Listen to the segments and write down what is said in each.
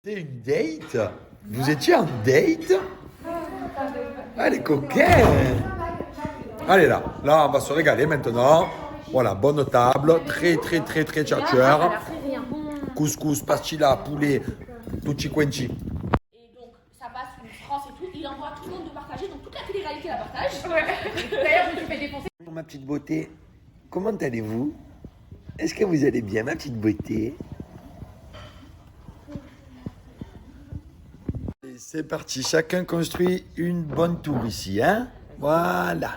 C'est une date? Vous étiez en date? Ah, elle est coquine! Allez là, on va se régaler maintenant. Voilà, bonne table, très tchatcheur. Couscous, pastilla, poulet, tutti quanti. Et donc, ça passe une France et tout. Il envoie tout le monde de partager, donc toute la télé-réalité la partage. D'ailleurs, je me suis fait défoncer. Ma petite beauté, comment allez-vous? Est-ce que vous allez bien, ma petite beauté? Et c'est parti, chacun construit une bonne tour ici, hein? Voilà.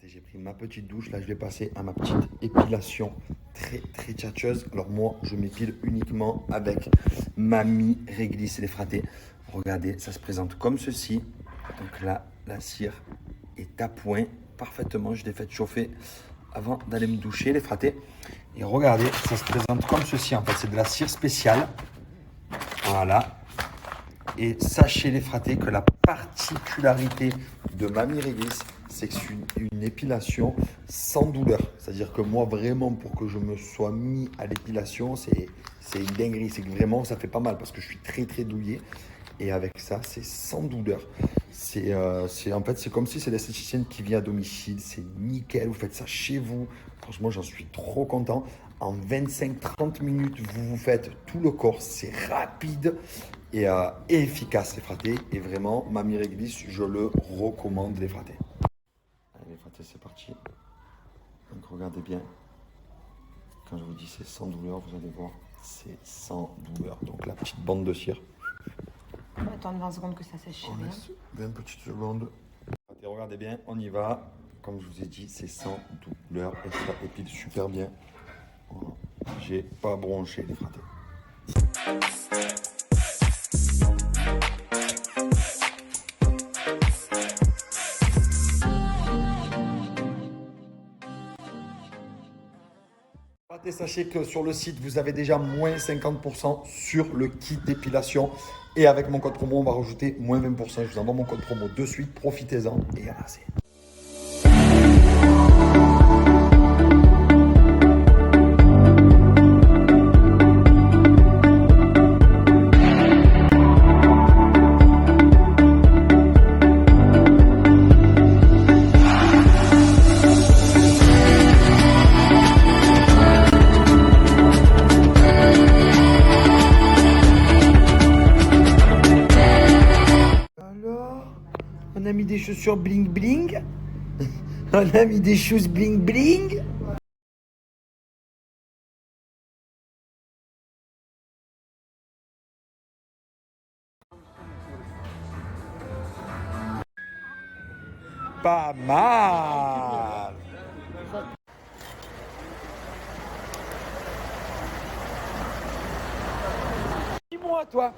J'ai pris ma petite douche, là je vais passer à ma petite épilation très tchatcheuse. Alors moi je m'épile uniquement avec Mamie Réglisse les fratés. Regardez, ça se présente comme ceci. Donc là, la cire est à point parfaitement. Je l'ai fait chauffer avant d'aller me doucher les fratés. Et regardez, ça se présente comme ceci en fait. C'est de la cire spéciale. Voilà. Et sachez les fratés que la particularité de Mamie Réglisse, c'est que c'est une épilation sans douleur. C'est-à-dire que moi, vraiment, pour que je me sois mis à l'épilation, c'est une dinguerie. C'est que vraiment, ça fait pas mal parce que je suis très douillet. Et avec ça, c'est sans douleur. En fait, c'est comme si c'est l'esthéticienne qui vient à domicile. C'est nickel. Vous faites ça chez vous. Franchement, j'en suis trop content. En 25-30 minutes, vous faites tout le corps. C'est rapide et efficace, les fratés. Et vraiment, Mamie Réglisse, je le recommande, les fratés. Allez, les fratés, c'est parti. Donc, regardez bien. Quand je vous dis c'est sans douleur, vous allez voir, c'est sans douleur. Donc, la petite bande de cire. On va attendre 20 secondes que ça sèche. On laisse 20 petites secondes. Et regardez bien, on y va. Comme je vous ai dit, c'est sans douleur et ça épile super bien. Voilà. J'ai pas bronché les fratés. Et sachez que sur le site, vous avez déjà moins 50% sur le kit d'épilation. Et avec mon code promo, on va rajouter moins 20%. Je vous envoie mon code promo de suite. Profitez-en et ramassez. On a mis des chaussures bling bling. On a mis des choses bling bling. Pas mal. Dis-moi toi,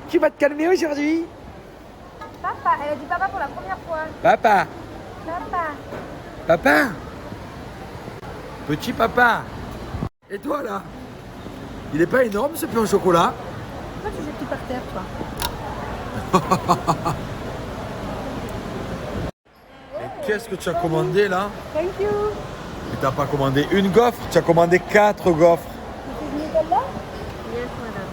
tu vas te calmer aujourd'hui? Papa, elle a dit papa pour la première fois. Papa. Papa. Papa. Petit papa. Et toi là? Il est pas énorme ce pain au chocolat? Pourquoi tu jettes tout par terre, toi? Et qu'est-ce que tu as commandé là? Thank you. Tu n'as pas commandé une gaufre, tu as commandé 4 gaufres. C'est une là? Yes, madame.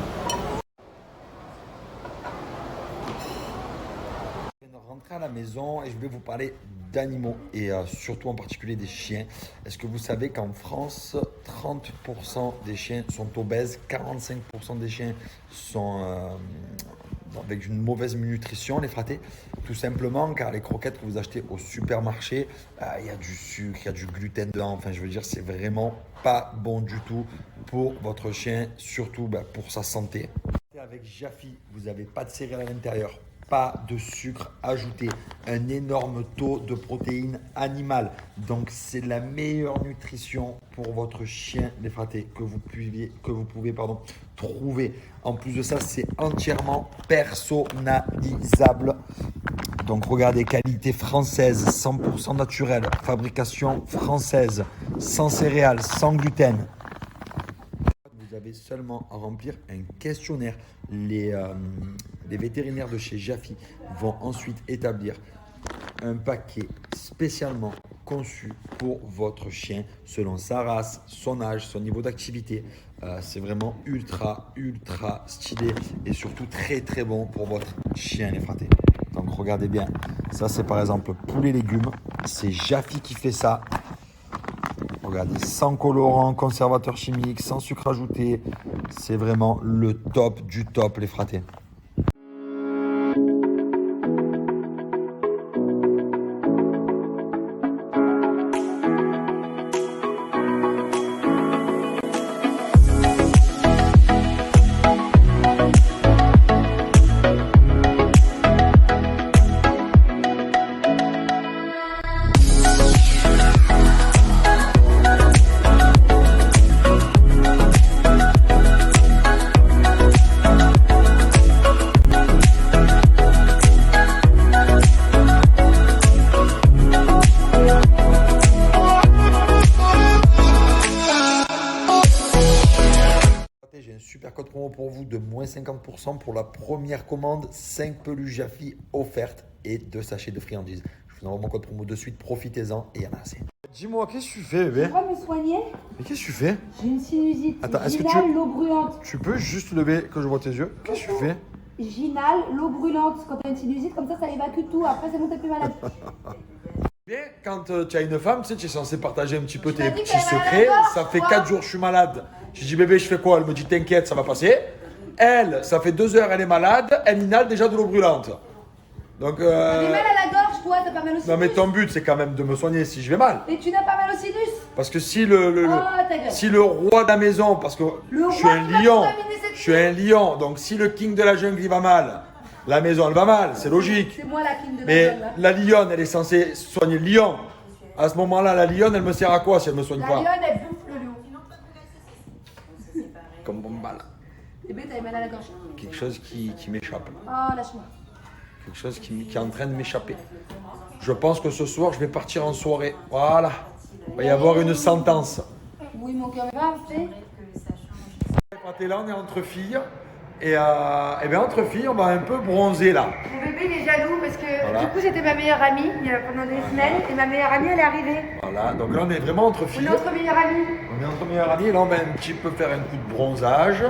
Je viens de rentrer à la maison et je vais vous parler d'animaux et surtout en particulier des chiens. Est-ce que vous savez qu'en France, 30% des chiens sont obèses, 45% des chiens sont avec une mauvaise nutrition, les fratés? Tout simplement car les croquettes que vous achetez au supermarché, il y a du sucre, il y a du gluten dedans. Enfin, je veux dire, c'est vraiment pas bon du tout pour votre chien, surtout pour sa santé. Avec Jaffy, vous n'avez pas de céréales à l'intérieur, pas de sucre ajouté, un énorme taux de protéines animales. Donc c'est la meilleure nutrition pour votre chien l'effraté que vous pouvez trouver. En plus de ça, c'est entièrement personnalisable. Donc regardez, qualité française, 100% naturelle, fabrication française, sans céréales, sans gluten. Vous avez seulement à remplir un questionnaire. Les vétérinaires de chez Jaffy vont ensuite établir un paquet spécialement conçu pour votre chien selon sa race, son âge, son niveau d'activité. C'est vraiment ultra stylé et surtout très bon pour votre chien l'effraté. Donc regardez bien, ça c'est par exemple poulet légumes, c'est Jaffy qui fait ça. Regardez, sans colorant, conservateur chimique, sans sucre ajouté, c'est vraiment le top du top l'effraté. J'ai un super code promo pour vous de moins 50% pour la première commande, 5 peluches Jaffy offertes et 2 sachets de friandises. Je vous envoie mon code promo de suite, profitez-en et il y en a assez. Dis-moi, qu'est-ce que tu fais, bébé? Tu vas me soigner? Mais qu'est-ce que tu fais? J'ai une sinusite. Attends, est-ce que Ginale, l'eau brûlante. tu peux juste lever que je vois tes yeux? Qu'est-ce que tu fais? Ginale, l'eau brûlante. Quand tu as une sinusite, comme ça évacue tout. Après, c'est bon, t'es plus malade. Bien, quand tu as une femme, tu sais, tu es censé partager un petit peu Tu tes m'as dit petits qu'elle avait secrets. la gorge, Ça fait quoi. 4 jours que je suis malade. J'ai dit, bébé, je fais quoi? Elle me dit, t'inquiète, ça va passer. Elle, ça fait 2 heures, elle est malade. Elle inhale déjà de l'eau brûlante. Donc, T'as mal à la gorge, toi, t'as pas mal au sinus. non, mais ton but, c'est quand même de me soigner si je vais mal. Mais tu n'as pas mal au sinus. Parce que si ta gueule. si le roi de la maison, parce que Le je suis roi un qui va lion, contaminer cette je suis un lion, donc si le king de la jungle il va mal, la maison elle va mal, c'est logique. C'est moi la king de la Mais gueule, là. la lionne, elle est censée soigner le lion. À ce moment-là, la lionne, elle me sert à quoi si elle me soigne La pas? lionne, elle bouffe le lion. Comme Bombal. Bébé, t'avais mal à la gorge. Quelque chose qui m'échappe. Oh, lâche-moi. Quelque chose qui est en train de m'échapper. Je pense que ce soir, je vais partir en soirée. Voilà. Il va y avoir une sentence. Oui, mon cœur, mais va, fais. Et là, on est entre filles. Et bien, entre filles, on va un peu bronzer là. Mon bébé, il est jaloux parce que Voilà. du coup, j'étais ma meilleure amie pendant des semaines. Et ma meilleure amie, elle est arrivée. Voilà. Donc là, on est vraiment entre On filles. est notre meilleure amie. On est entre meilleurs amis. Là, on va un petit peu faire un coup de bronzage.